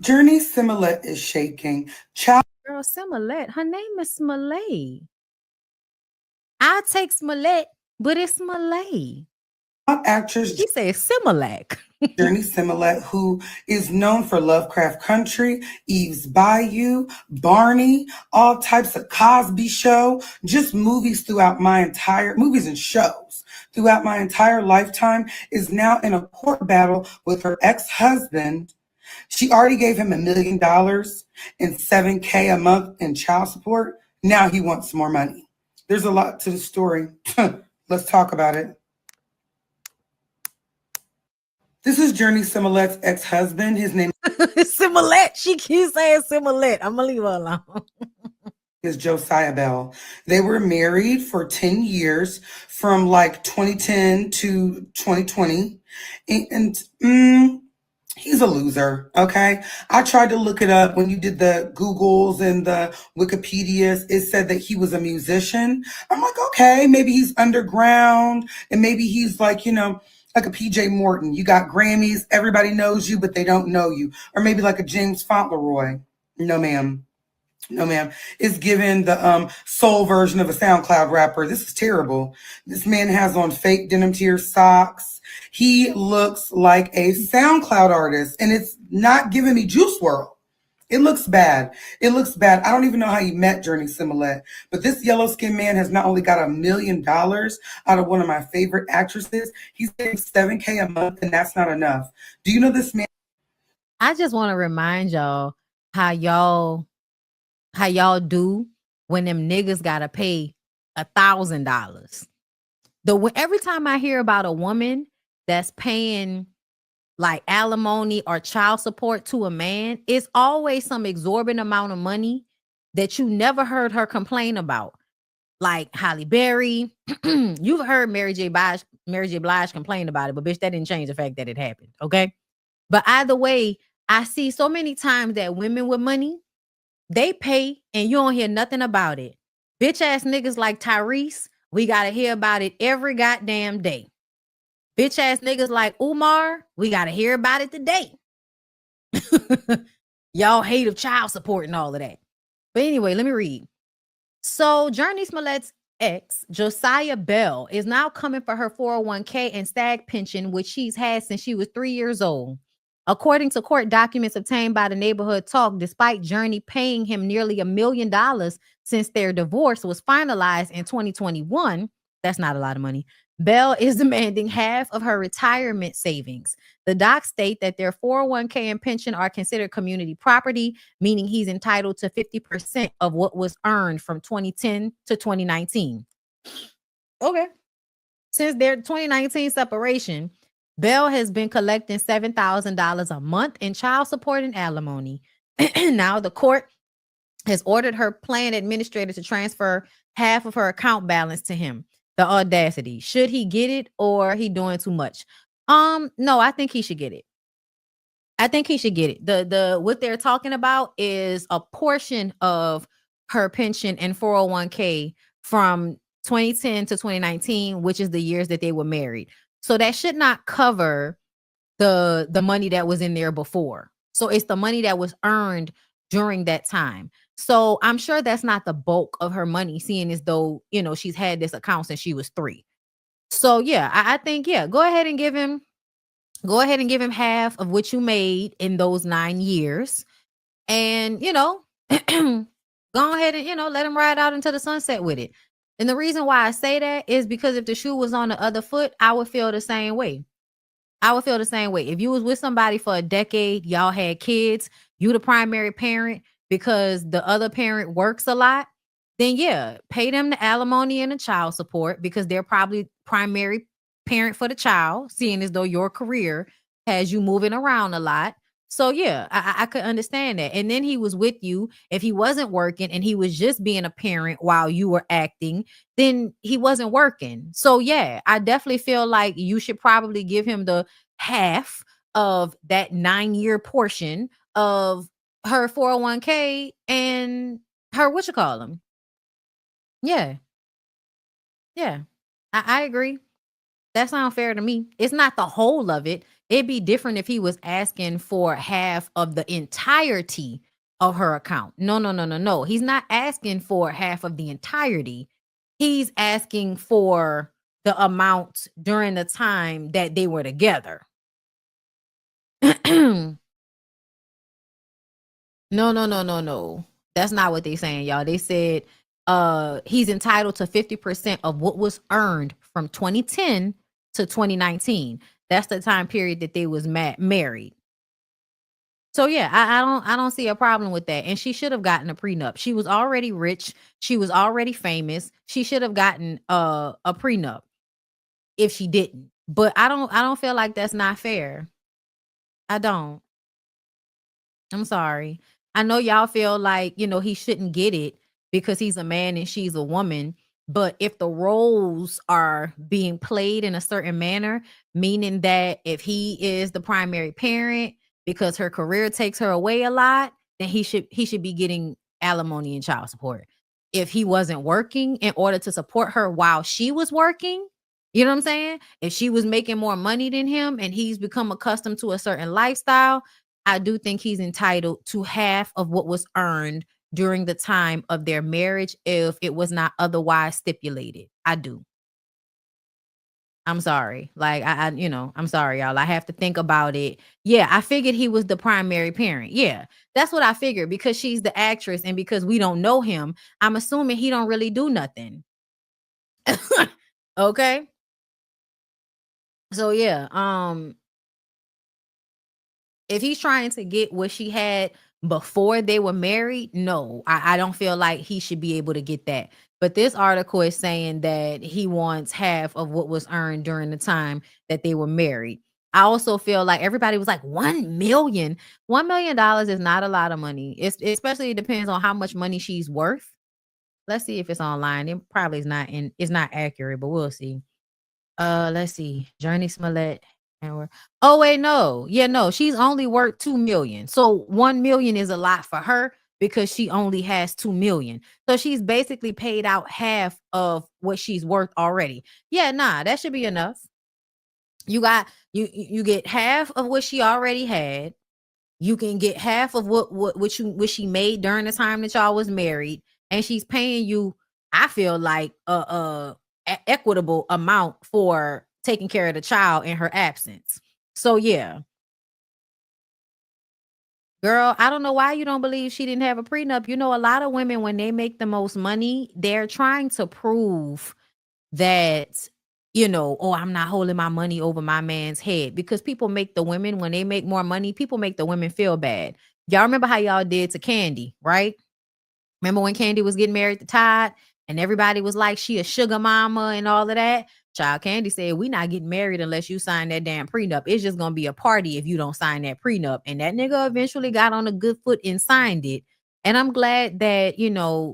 Jurnee Smollett is shaking. Child Girl, Smolette. Her name is Smolette. I'll take Smolette, but it's Smolette. actress She said Similac. Jurnee Smollett, who is known for Lovecraft Country, Eve's Bayou, Barney, all types of Cosby Show, just movies and shows throughout my entire lifetime, is now in a court battle with her ex-husband. She already gave him $1 million and 7K a month in child support. Now he wants more money. There's a lot to the story. Let's talk about it. This is Jurnee Smollett's ex-husband. His name Similette. She keeps saying Similette. I'm gonna leave her alone. is Josiah Bell. They were married for 10 years from like 2010 to 2020. And he's a loser, okay? I tried to look it up when you did the Googles and the Wikipedias. It said that he was a musician. I'm like, okay, maybe he's underground and maybe he's like, like a PJ Morton. You got Grammys, everybody knows you, but they don't know you. Or maybe like a James Fauntleroy. No, ma'am. No, ma'am. It's given the soul version of a SoundCloud rapper. This is terrible. This man has on fake denim tear socks. He looks like a SoundCloud artist, and it's not giving me Juice World. It looks bad. It looks bad. I don't even know how you met Jurnee Smollett, but this yellow skinned man has not only got $1 million out of one of my favorite actresses, he's getting 7K a month, and that's not enough. Do you know this man? I just want to remind y'all how y'all how y'all do when them niggas gotta pay $1,000. Every time I hear about a woman that's paying like alimony or child support to a man, it's always some exorbitant amount of money that you never heard her complain about. Like Halle Berry, you've heard Mary J. Blige complain about it, but bitch, that didn't change the fact that it happened. Okay. But either way, I see so many times that women with money, they pay and you don't hear nothing about it. Bitch ass niggas like Tyrese, we gotta hear about it every goddamn day. Bitch ass niggas like Umar, we gotta hear about it today. Y'all hate of child support and all of that. But anyway, let me read. So Jurnee Smollett's ex, Josiah Bell, is now coming for her 401k and SAG pension, which she's had since she was 3 years old. According to court documents obtained by the Neighborhood Talk, despite Jurnee paying him nearly $1 million since their divorce was finalized in 2021, that's not a lot of money. Bell is demanding half of her retirement savings. The docs state that their 401k and pension are considered community property, meaning he's entitled to 50% of what was earned from 2010 to 2019. Okay. Since their 2019 separation, Bell has been collecting $7,000 a month in child support and alimony. Now the court has ordered her plan administrator to transfer half of her account balance to him. The audacity. Should he get it or he doing too much? No, I think he should get it. I think he should get it. The what they're talking about is a portion of her pension and 401k from 2010 to 2019, which is the years that they were married. So that should not cover the money that was in there before. So it's the money that was earned during that time. So I'm sure that's not the bulk of her money, seeing as though, she's had this account since she was 3. So yeah, I think, yeah, go ahead and give him half of what you made in those 9 years. And, go ahead and, let him ride out into the sunset with it. And the reason why I say that is because if the shoe was on the other foot, I would feel the same way. I would feel the same way. If you was with somebody for a decade, y'all had kids, you the primary parent because the other parent works a lot, then yeah, pay them the alimony and the child support because they're probably primary parent for the child, seeing as though your career has you moving around a lot. So yeah, I could understand that. And then he was with you. If he wasn't working and he was just being a parent while you were acting, then he wasn't working. So yeah, I definitely feel like you should probably give him the half of that 9-year portion of her 401k and her what you call them. Yeah, yeah. I agree. That sounds fair to me. It's not the whole of it It'd be different if he was asking for half of the entirety of her account. No, no, no, no, no. He's not asking for half of the entirety. He's asking for the amount during the time that they were together. No, no, no, no, no. That's not what they saying, y'all. They said he's entitled to 50% of what was earned from 2010 to 2019. That's the time period that they was married. So yeah, I don't see a problem with that. And she should have gotten a prenup. She was already rich. She was already famous. She should have gotten a prenup if she didn't. But I don't feel like that's not fair. I don't. I'm sorry. I know y'all feel like, he shouldn't get it because he's a man and she's a woman. But if the roles are being played in a certain manner, meaning that if he is the primary parent because her career takes her away a lot, then he should be getting alimony and child support. If he wasn't working in order to support her while she was working, you know what I'm saying? If she was making more money than him and he's become accustomed to a certain lifestyle, I do think he's entitled to half of what was earned during the time of their marriage if it was not otherwise stipulated. I do. I'm sorry. Like I'm sorry, y'all. I have to think about it. Yeah, I figured he was the primary parent. Yeah, that's what I figured because she's the actress and because we don't know him, I'm assuming he don't really do nothing. Okay. So yeah, if he's trying to get what she had before they were married, no, I don't feel like he should be able to get that. But this article is saying that he wants half of what was earned during the time that they were married. I also feel like everybody was like 1 million. $1 million is not a lot of money. It's especially it depends on how much money she's worth. Let's see if it's online. It probably is not it's not accurate, but we'll see. Let's see. Jurnee Smollett. And oh wait, no. Yeah, no. She's only worth 2 million. So 1 million is a lot for her because she only has 2 million. So she's basically paid out half of what she's worth already. Yeah, nah, that should be enough. You got you get half of what she already had. You can get half of what she made during the time that y'all was married, and she's paying you. I feel like equitable amount for taking care of the child in her absence. So yeah, girl, I don't know why you don't believe she didn't have a prenup. You know, a lot of women when they make the most money, they're trying to prove that oh, I'm not holding my money over my man's head because people make the women when they make more money, people make the women feel bad. Y'all remember how y'all did to Candy, right? Remember when Candy was getting married to Todd and everybody was like she a sugar mama and all of that? Child Candy said, we not getting married unless you sign that damn prenup. It's just gonna be a party if you don't sign that prenup. And that nigga eventually got on a good foot and signed it. And I'm glad that,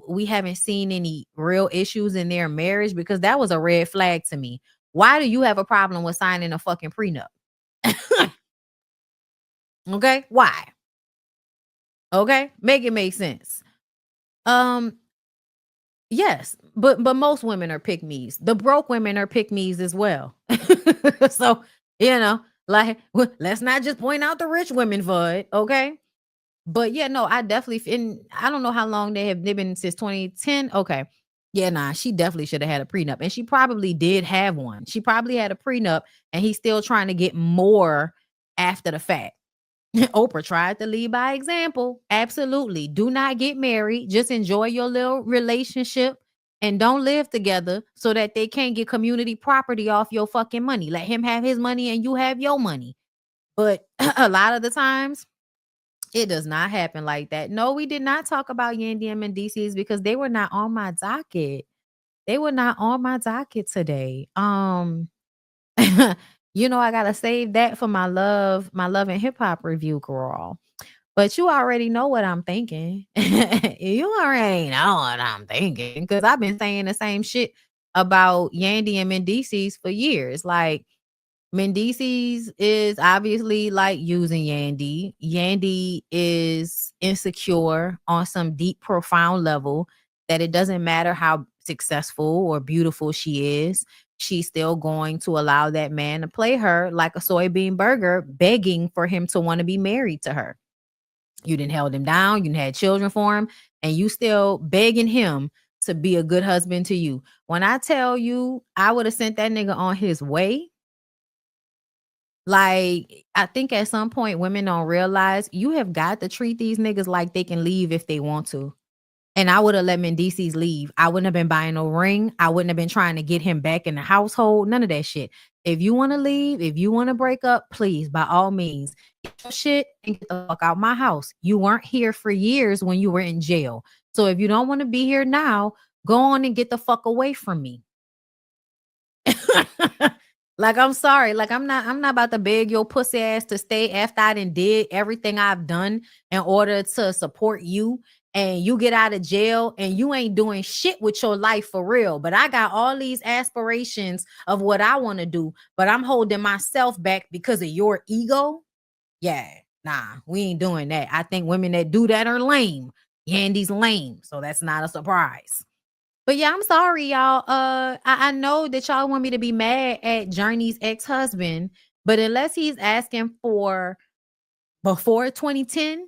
we haven't seen any real issues in their marriage because that was a red flag to me. Why do you have a problem with signing a fucking prenup? Okay? Why? Okay? Make it make sense. Um, Yes, but most women are pick me's. The broke women are pick me's as well. So, like let's not just point out the rich women for it, okay? But yeah, no, I definitely and I don't know how long they've been since 2010. Okay. Yeah, nah, she definitely should have had a prenup. And she probably did have one. She probably had a prenup and he's still trying to get more after the fact. Oprah tried to lead by example. Absolutely. Do not get married. Just enjoy your little relationship and don't live together so that they can't get community property off your fucking money. Let him have his money and you have your money. But a lot of the times, it does not happen like that. No, we did not talk about Yandy and Mendices because they were not on my docket. They were not on my docket today. I gotta save that for my love and hip hop review, girl. But you already know what I'm thinking. You already know what I'm thinking because I've been saying the same shit about Yandy and Mendices for years. Like Mendices is obviously like using Yandy. Yandy is insecure on some deep, profound level that it doesn't matter how successful or beautiful she is. she's still going to allow that man to play her like a soybean burger, begging for him to want to be married to her. You didn't held him down, you didn't had children for him, and you still begging him to be a good husband to you. When I tell you, I would have sent that nigga on his way. Like, I think at some point women don't realize you have got to treat these niggas like they can leave if they want to. And I would have let Mendices leave. I wouldn't have been buying no ring. I wouldn't have been trying to get him back in the household. None of that shit. If you want to leave, if you want to break up, please, by all means, get your shit and get the fuck out my house. You weren't here for years when you were in jail. So if you don't want to be here now, go on and get the fuck away from me. Like, I'm sorry. Like, I'm not about to beg your pussy ass to stay after I done did everything I've done in order to support you, and you get out of jail and you ain't doing shit with your life for real. But I got all these aspirations of what I want to do, but I'm holding myself back because of your ego. Yeah, nah, we ain't doing that. I think women that do that are lame. Yandy's lame, so that's not a surprise. But yeah, I'm sorry, y'all. I know that y'all want me to be mad at Jurnee's ex-husband, but unless he's asking for before 2010,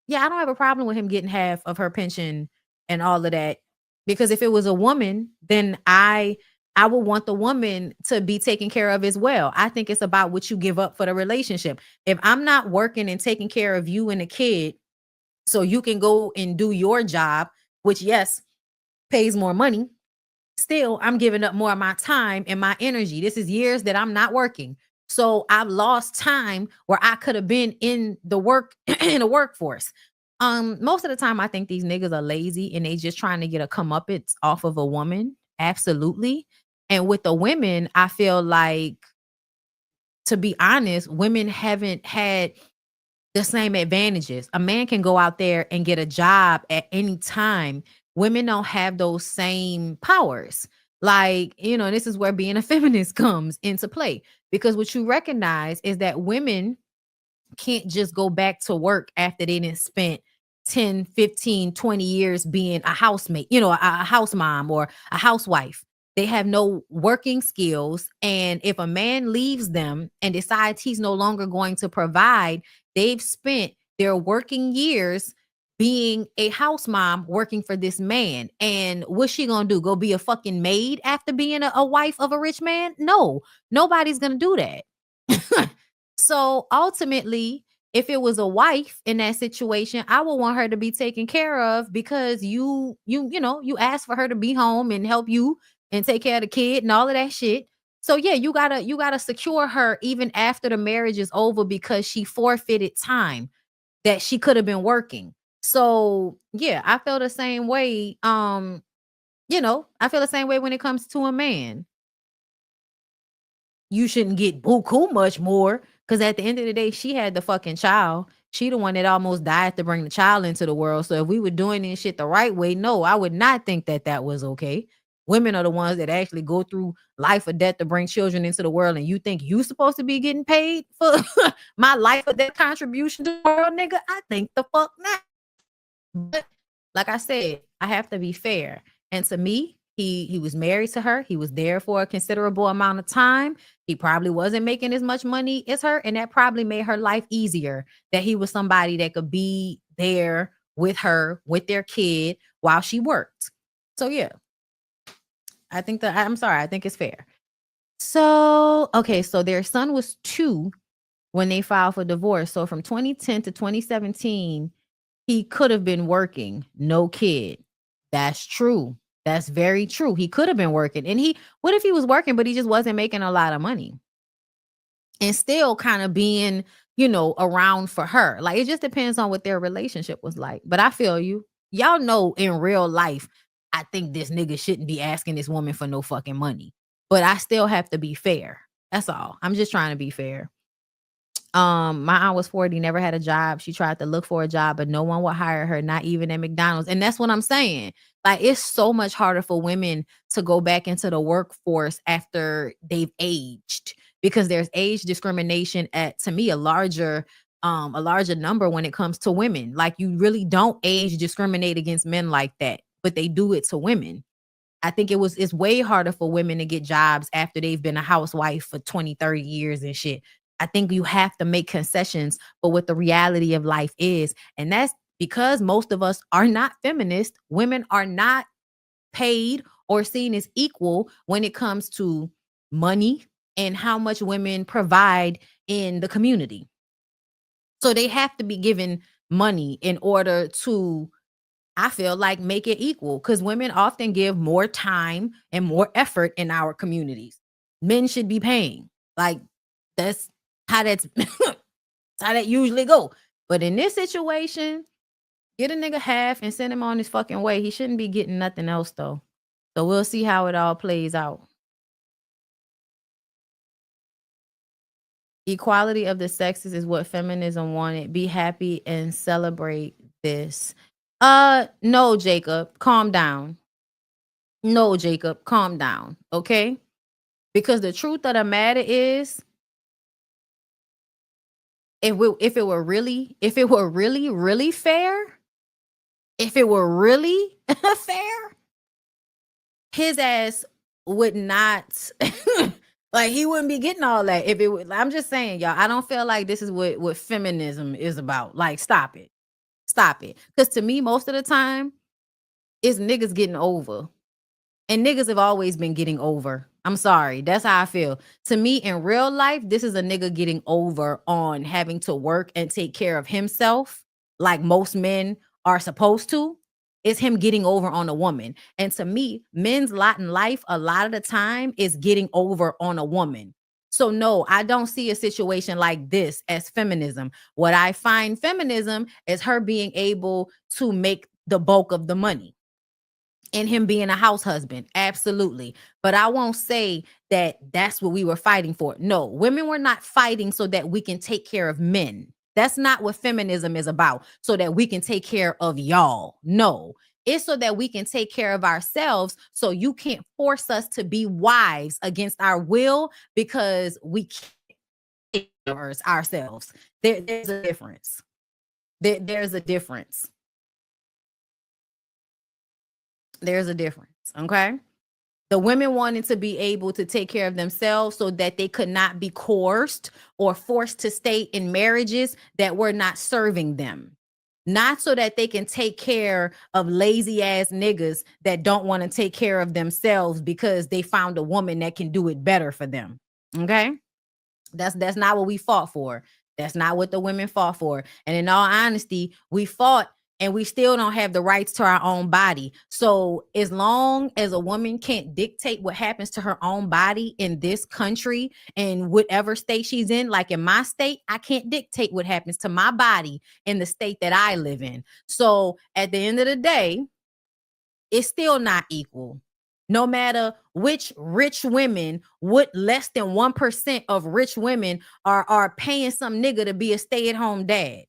yeah, I don't have a problem with him getting half of her pension and all of that. Because if it was a woman, then I would want the woman to be taken care of as well. I think it's about what you give up for the relationship. If I'm not working and taking care of you and the kid, so you can go and do your job, which yes, pays more money, still I'm giving up more of my time and my energy. This is years that I'm not working. So I've lost time where I could have been in the in the workforce. Most of the time I think these niggas are lazy and they just trying to get a comeuppance off of a woman. Absolutely. And with the women, I feel like, to be honest, women haven't had the same advantages. A man can go out there and get a job at any time. Women don't have those same powers. Like, this is where being a feminist comes into play, because what you recognize is that women can't just go back to work after they didn't spent 10, 15, 20 years being a housemate, a house mom or a housewife. They have no working skills. And if a man leaves them and decides he's no longer going to provide, they've spent their working years being a house mom working for this man. And what's she gonna do? Go be a fucking maid after being a wife of a rich man? No, nobody's gonna do that. So ultimately, if it was a wife in that situation, I would want her to be taken care of, because you asked for her to be home and help you and take care of the kid and all of that shit. So yeah, you gotta secure her even after the marriage is over, because she forfeited time that she could have been working. So yeah, I feel the same way. I feel the same way when it comes to a man. You shouldn't get buku much more, because at the end of the day, she had the fucking child. She the one that almost died to bring the child into the world. So if we were doing this shit the right way, no, I would not think that that was okay. Women are the ones that actually go through life or death to bring children into the world, and you think you supposed to be getting paid for my life or death contribution to the world, nigga? I think the fuck not. But like I said, I have to be fair. And to me, he was married to her. He was there for a considerable amount of time. He probably wasn't making as much money as her, and that probably made her life easier, that he was somebody that could be there with her, with their kid, while she worked. So yeah, I'm sorry, I think it's fair. So, okay, so their son was 2 when they filed for divorce. So from 2010 to 2017, he could have been working, no kid. That's true. That's very true. He could have been working. And what if he was working, but he just wasn't making a lot of money and still kind of being, around for her? Like, it just depends on what their relationship was like. But I feel you. Y'all know in real life, I think this nigga shouldn't be asking this woman for no fucking money. But I still have to be fair. That's all. I'm just trying to be fair. My aunt was 40, never had a job. She tried to look for a job, but no one would hire her, not even at McDonald's. And that's what I'm saying. Like, it's so much harder for women to go back into the workforce after they've aged, because there's age discrimination at, to me, a larger number when it comes to women. Like, you really don't age discriminate against men like that, but they do it to women. I think it's way harder for women to get jobs after they've been a housewife for 20, 30 years and shit. I think you have to make concessions for what the reality of life is. And that's because most of us are not feminists. Women are not paid or seen as equal when it comes to money and how much women provide in the community. So they have to be given money in order to, I feel like, make it equal, because women often give more time and more effort in our communities. Men should be paying. Like, that's how that's how that usually go. But in this situation, get a nigga half and send him on his fucking way. He shouldn't be getting nothing else though. So we'll see how it all plays out. Equality of the sexes is what feminism wanted. Be happy and celebrate this. No, Jacob, calm down. No, Jacob, calm down. Okay? Because the truth of the matter is, if it were really fair, if it were really fair, his ass would not like, he wouldn't be getting all that. If it would, I'm just saying, y'all, I don't feel like this is what feminism is about. Like, stop it. Stop it. Because to me, most of the time, it's niggas getting over. And niggas have always been getting over. I'm sorry. That's how I feel. To me, in real life, this is a nigga getting over on having to work and take care of himself like most men are supposed to. It's him getting over on a woman. And to me, men's lot in life a lot of the time is getting over on a woman. So no, I don't see a situation like this as feminism. What I find feminism is her being able to make the bulk of the money and him being a house husband. Absolutely. But I won't say that that's what we were fighting for. No, women were not fighting so that we can take care of men. That's not what feminism is about, so that we can take care of y'all. No, it's so that we can take care of ourselves. So you can't force us to be wives against our will because we can't take care of ourselves. There's a difference. There's a difference. There's a difference. Okay. The women wanted to be able to take care of themselves so that they could not be coerced or forced to stay in marriages that were not serving them. Not so that they can take care of lazy ass niggas that don't want to take care of themselves because they found a woman that can do it better for them. Okay? That's not what we fought for. That's not what the women fought for. And in all honesty, we fought and we still don't have the rights to our own body. So as long as a woman can't dictate what happens to her own body in this country and whatever state she's in, like in my state, I can't dictate what happens to my body in the state that I live in. So at the end of the day, it's still not equal. No matter which rich women, what less than 1% of rich women are paying some nigga to be a stay-at-home dad.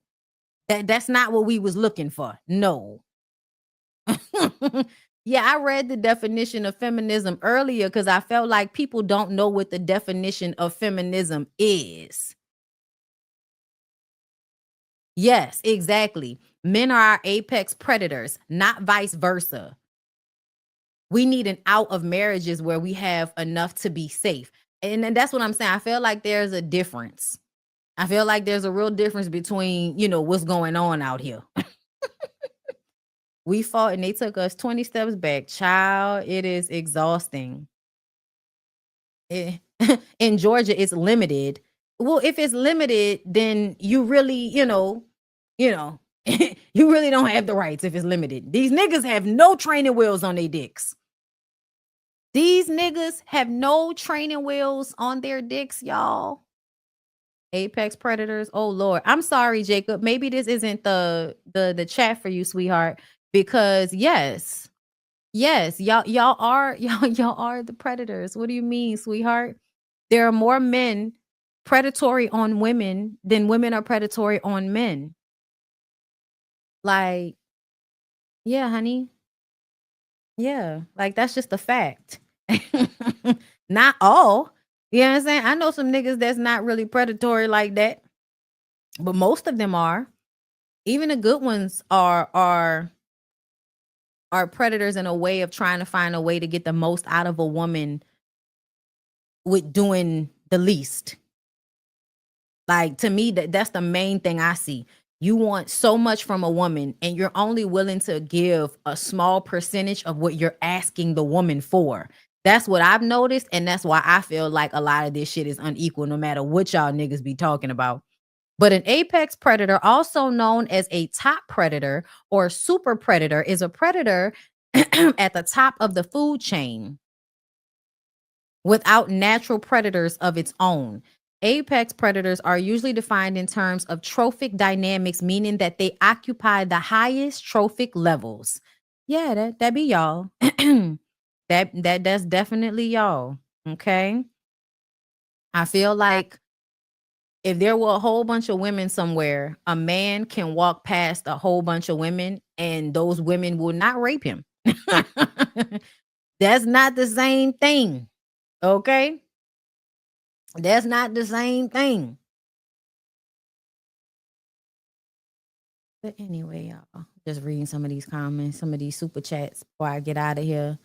That's not what we was looking for. No. Yeah, I read the definition of feminism earlier because I felt like people don't know what the definition of feminism is. Yes, exactly. Men are our apex predators, not vice versa. We need an out of marriages where we have enough to be safe. And that's what I'm saying. I feel like there's a difference. I feel like there's a real difference between, what's going on out here. We fought and they took us 20 steps back. Child, it is exhausting. In Georgia, it's limited. Well, if it's limited, then you really, you really don't have the rights if it's limited. These niggas have no training wheels on their dicks. These niggas have no training wheels on their dicks, y'all. Apex predators. Oh Lord. I'm sorry, Jacob. Maybe this isn't the chat for you, sweetheart. Because yes, y'all are y'all are the predators. What do you mean, sweetheart? There are more men predatory on women than women are predatory on men. Like, yeah, honey. Yeah, like that's just a fact. Not all. You know what I'm saying? I know some niggas that's not really predatory like that, but most of them are. Even the good ones are are predators in a way of trying to find a way to get the most out of a woman with doing the least. Like, to me, that's the main thing I see. You want so much from a woman and you're only willing to give a small percentage of what you're asking the woman for. That's what I've noticed, and that's why I feel like a lot of this shit is unequal no matter what y'all niggas be talking about. But an apex predator, also known as a top predator or super predator, is a predator at the top of the food chain without natural predators of its own. Apex predators are usually defined in terms of trophic dynamics, meaning that they occupy the highest trophic levels. Yeah, that be y'all. That's definitely y'all. Okay. I feel like if there were a whole bunch of women somewhere, a man can walk past a whole bunch of women and those women will not rape him. That's not the same thing. Okay. That's not the same thing. But anyway, y'all, just reading some of these comments, some of these super chats before I get out of here.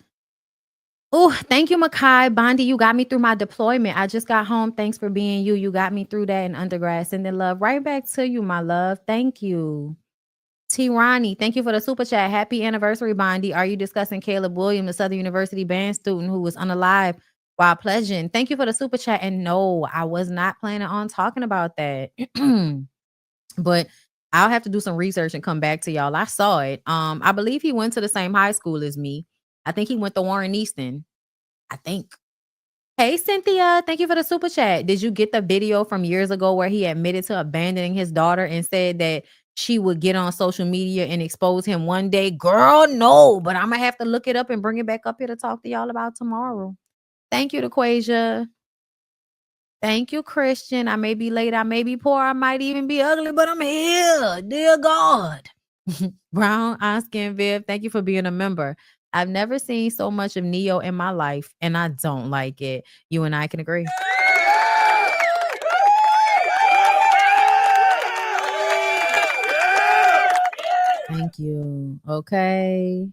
Oh, thank you, Makai. Bondi, you got me through my deployment. I just got home. Thanks for being you. You got me through that in undergrad. Sending love right back to you, my love. Thank you. T. Ronnie, thank you for the super chat. Happy anniversary, Bondi. Are you discussing Caleb Williams, the Southern University band student who was unalive while pledging? Thank you for the super chat. And no, I was not planning on talking about that. But I'll have to do some research and come back to y'all. I saw it. I believe he went to the same high school as me. I think he went to Warren Easton. I think. Hey, Cynthia, thank you for the super chat. Did you get the video from years ago where he admitted to abandoning his daughter and said that she would get on social media and expose him one day? Girl, no, but I'm going to have to look it up and bring it back up here to talk to y'all about tomorrow. Thank you, DeQuasia. Thank you, Christian. I may be late. I may be poor. I might even be ugly, but I'm here. Dear God. Brown, Oscar, and Viv, thank you for being a member. I've never seen so much of Neo in my life, and I don't like it. You and I can agree. Thank you. Okay.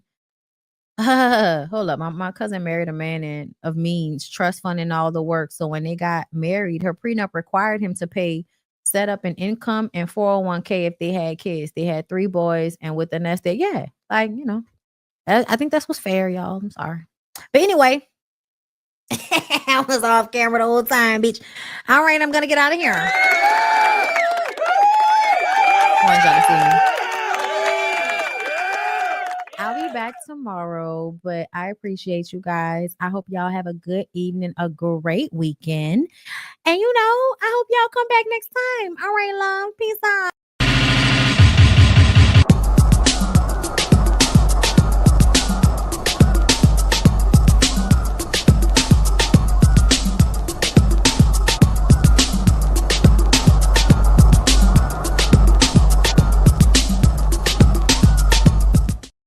Hold up. My cousin married a man of means, trust fund and all the work. So when they got married, her prenup required him to pay set up an income and 401k if they had kids. They had 3 boys, and with the nest egg, yeah, like, I think that's what's fair, y'all. I'm sorry. But anyway, I was off camera the whole time, bitch. All right, I'm gonna get out of here. I want y'all to see me. I'll be back tomorrow, but I appreciate you guys. I hope y'all have a good evening, a great weekend. And I hope y'all come back next time. All right, love. Peace out.